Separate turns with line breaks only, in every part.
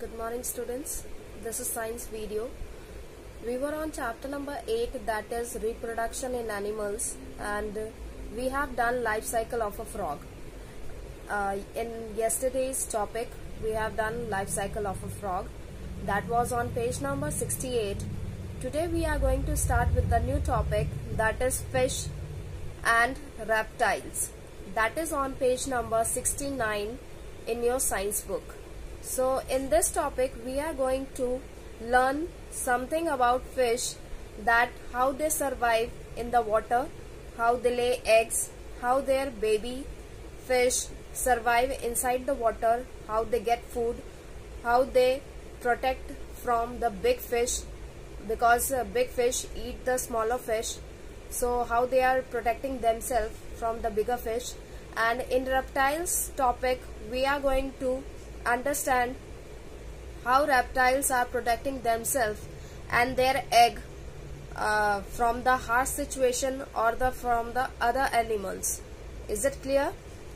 Good morning students, this is science video. We were on chapter number 8, that is reproduction in animals, and we have done life cycle of a frog. In yesterday's topic we have done life cycle of a frog, that was on page number 68. Today we are going to start with the new topic, that is fish and reptiles, that is on page number 69 in your science book. So in this topic we are going to learn something about fish, that how they survive in the water, how they lay eggs, how their baby fish survive inside the water, how they get food, how they protect from the big fish, because big fish eat the smaller fish, so how they are protecting themselves from the bigger fish. And in reptiles topic we are going to understand how reptiles are protecting themselves and their egg from the harsh situation or from the other animals. Is it clear?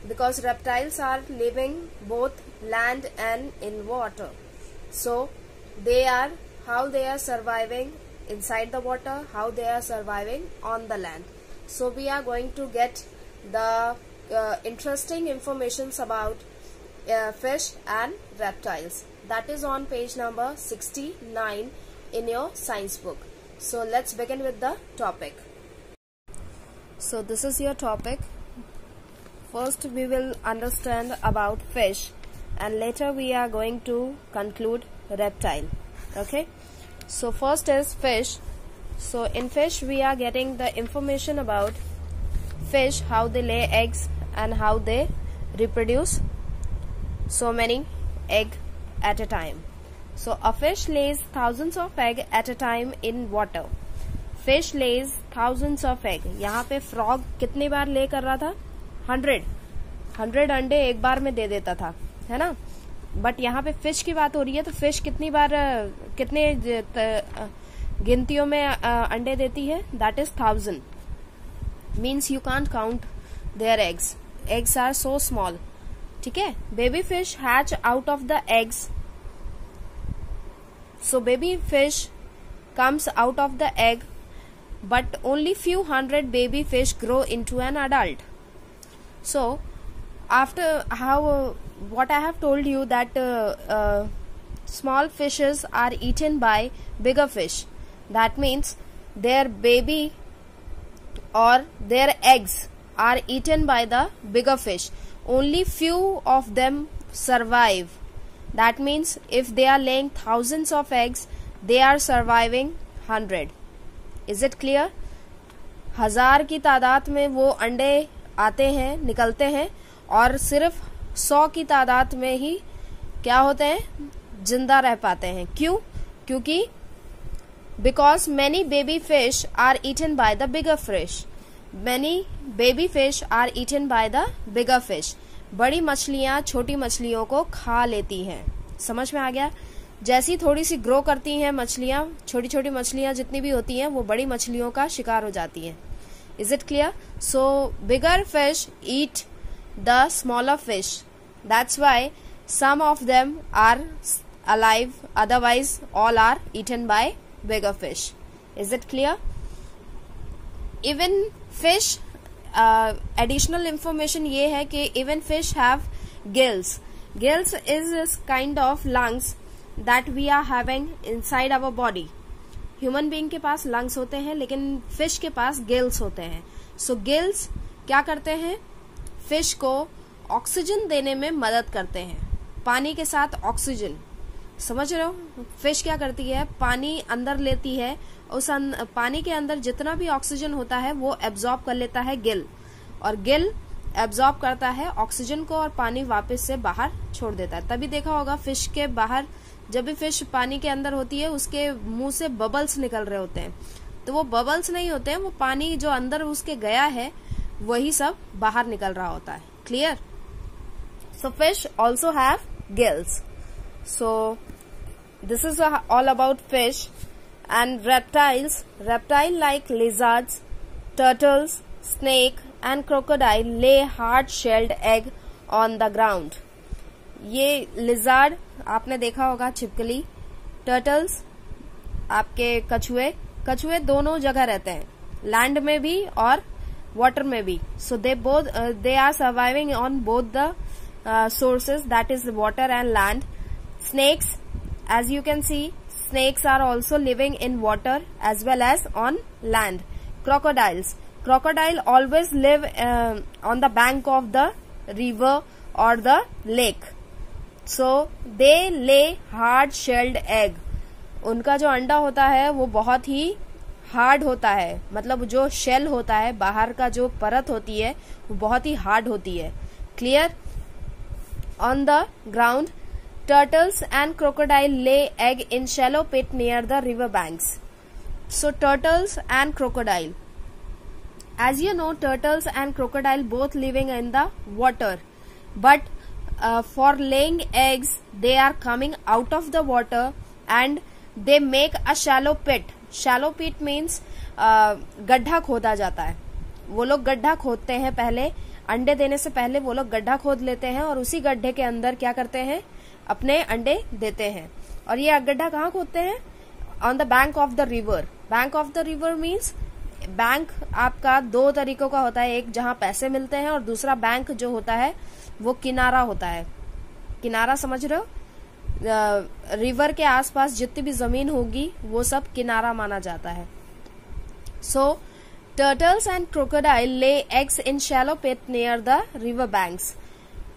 Because reptiles are living both land and in water, so how they are surviving inside the water, how they are surviving on the land. So we are going to get the interesting informations about fish and reptiles, that is on page number 69 in your science book. So let's begin with the topic. So this is your topic. First we will understand about fish and later we are going to conclude reptile. Okay, so first is fish. So in fish we are getting the information about fish, how they lay eggs and how they reproduce so many egg at a time. So a fish lays thousands of egg at a time in water. Fish lays thousands of egg. यहाँ पे frog कितनी बार lay कर रहा था? 100 अंडे एक बार में दे देता था, है ना? बट यहाँ पे फिश की बात हो रही है, तो फिश कितनी बार कितने गिनतियों में अंडे देती है? That is 1000. Means you can't count their eggs. Eggs are so small. ठीक है, baby fish hatch out of the eggs. So baby fish comes out of the egg, but only few hundred baby fish grow into an adult. So after what I have told you, that small fishes are eaten by bigger fish. That means their baby or their eggs are eaten by the bigger fish. Only few of them survive. That means if they are laying thousands of eggs, they are surviving 100. Is it clear? 1000 की तादाद में वो अंडे आते हैं, निकलते हैं, और सिर्फ 100 की तादाद में ही क्या होते हैं? जिंदा रह पाते हैं. क्यों? क्योंकि because many baby fish are eaten by the bigger fish. Many baby fish are eaten by the bigger fish. बड़ी मछलियाँ छोटी मछलियों को खा लेती हैं. समझ में आ गया? जैसी थोड़ी सी ग्रो करती हैं मछलियाँ, छोटी छोटी मछलियाँ जितनी भी होती हैं वो बड़ी मछलियों का शिकार हो जाती हैं. Is it clear? So bigger fish eat the smaller fish. That's why some of them are alive, otherwise all are eaten by bigger fish. Is it clear? Even fish, additional information ये है कि even fish have gills. Gills is kind of lungs that we are having inside our body. Human being के पास lungs होते हैं, लेकिन fish के पास gills होते हैं. So gills क्या करते हैं? fish को ऑक्सीजन देने में मदद करते हैं. पानी के साथ ऑक्सीजन, समझ रहे हो? फिश क्या करती है? पानी अंदर लेती है, उस पानी के अंदर जितना भी ऑक्सीजन होता है वो एब्जॉर्ब कर लेता है गिल, और गिल एब्जॉर्ब करता है ऑक्सीजन को और पानी वापस से बाहर छोड़ देता है. तभी देखा होगा फिश के बाहर, जब भी फिश पानी के अंदर होती है उसके मुंह से बबल्स निकल रहे होते हैं, तो वो बबल्स नहीं होते हैं, वो पानी जो अंदर उसके गया है वही सब बाहर निकल रहा होता है. Clear? So fish also have gills. So this is all about fish. And reptiles, reptile like lizards, turtles, snake and crocodile lay hard shelled egg on the ground. ये lizard आपने देखा होगा छिपकली, टर्टल्स, आपके कछुए दोनों जगह रहते हैं, लैंड में भी और वाटर में भी. So they are surviving on both the sources, that is water and land. Snakes, as you can see, snakes are also living in water as well as on land. Crocodile always live on the bank of the river or the lake. So they lay hard shelled egg. उनका जो अंडा होता है वो बहुत ही hard होता है, मतलब जो शेल होता है, बाहर का जो परत होती है वो बहुत ही हार्ड होती है. Clear? On the ground, turtles and crocodile lay egg in shallow pit near the river banks. So turtles and crocodile. As you know, turtles and crocodile both living in the water. But for laying eggs, they are coming out of the water and they make a shallow pit. Shallow pit means गड्ढा खोदा जाता है. वो लोग गड्ढा खोदते हैं पहले, अंडे देने से पहले वो लोग गड्ढा खोद लेते हैं और उसी गड्ढे के अंदर क्या करते हैं, अपने अंडे देते हैं. और ये गड्ढा कहाँ खोदते हैं? On the bank of the river. Bank of the river means bank आपका दो तरीकों का होता है, एक जहाँ पैसे मिलते हैं और दूसरा बैंक जो होता है वो किनारा होता है. किनारा समझ रहे हो? रिवर के आसपास जितनी भी जमीन होगी वो सब किनारा माना जाता है. सो Turtles and crocodile lay eggs in shallow pit near the river banks.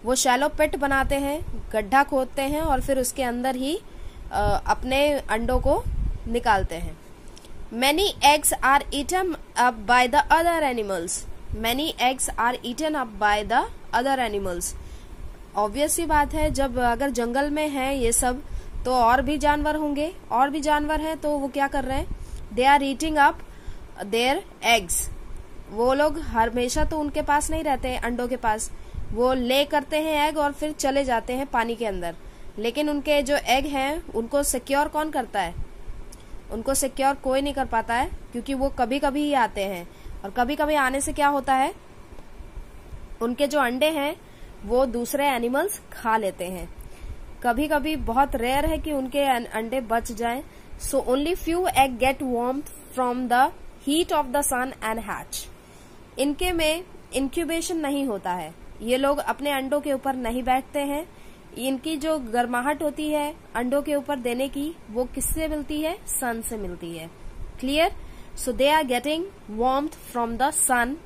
वो shallow pit बनाते हैं, गड्ढा खोदते हैं और फिर उसके अंदर ही अपने अंडों को निकालते हैं. Many eggs are eaten up by the other animals. Many eggs are eaten up by the other animals. Obvious सी बात है, जब अगर जंगल में है ये सब तो और भी जानवर होंगे, और भी जानवर हैं तो वो क्या कर रहे हैं? They are eating up their eggs. वो लोग हमेशा तो उनके पास नहीं रहते हैं, अंडों के पास. वो ले करते हैं एग और फिर चले जाते हैं पानी के अंदर. लेकिन उनके जो एग हैं उनको सिक्योर कौन करता है? उनको सिक्योर कोई नहीं कर पाता है, क्योंकि वो कभी कभी ही आते हैं. और कभी कभी आने से क्या होता है, उनके जो अंडे हैं वो दूसरे एनिमल्स खा लेते हैं. कभी कभी बहुत रेयर है कि उनके अंडे बच जाएं. So only few egg get warmth from the heat of the sun and hatch. इनके में इंक्यूबेशन नहीं होता है, ये लोग अपने अंडों के ऊपर नहीं बैठते हैं. इनकी जो गर्माहट होती है अंडों के ऊपर देने की वो किससे मिलती है? सन से मिलती है. Clear? So they are getting warmth from the sun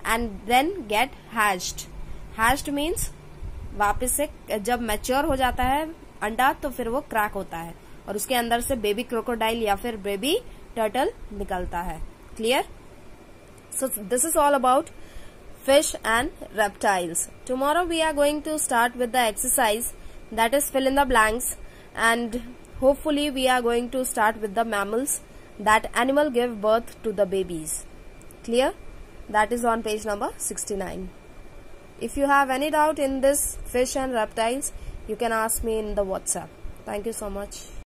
and then get hatched. Hatched means वापस से जब मैच्योर हो जाता है अंडा तो फिर वो क्रैक होता है और उसके अंदर से बेबी क्रोकोडाइल या फिर बेबी टर्टल निकलता है. Clear? So this is all about fish and reptiles. Tomorrow we are going to start with the exercise that is fill in the blanks, and hopefully we are going to start with the mammals, that animal give birth to the babies. Clear? That is on page number 69. If you have any doubt in this fish and reptiles, you can ask me in the WhatsApp. Thank you so much.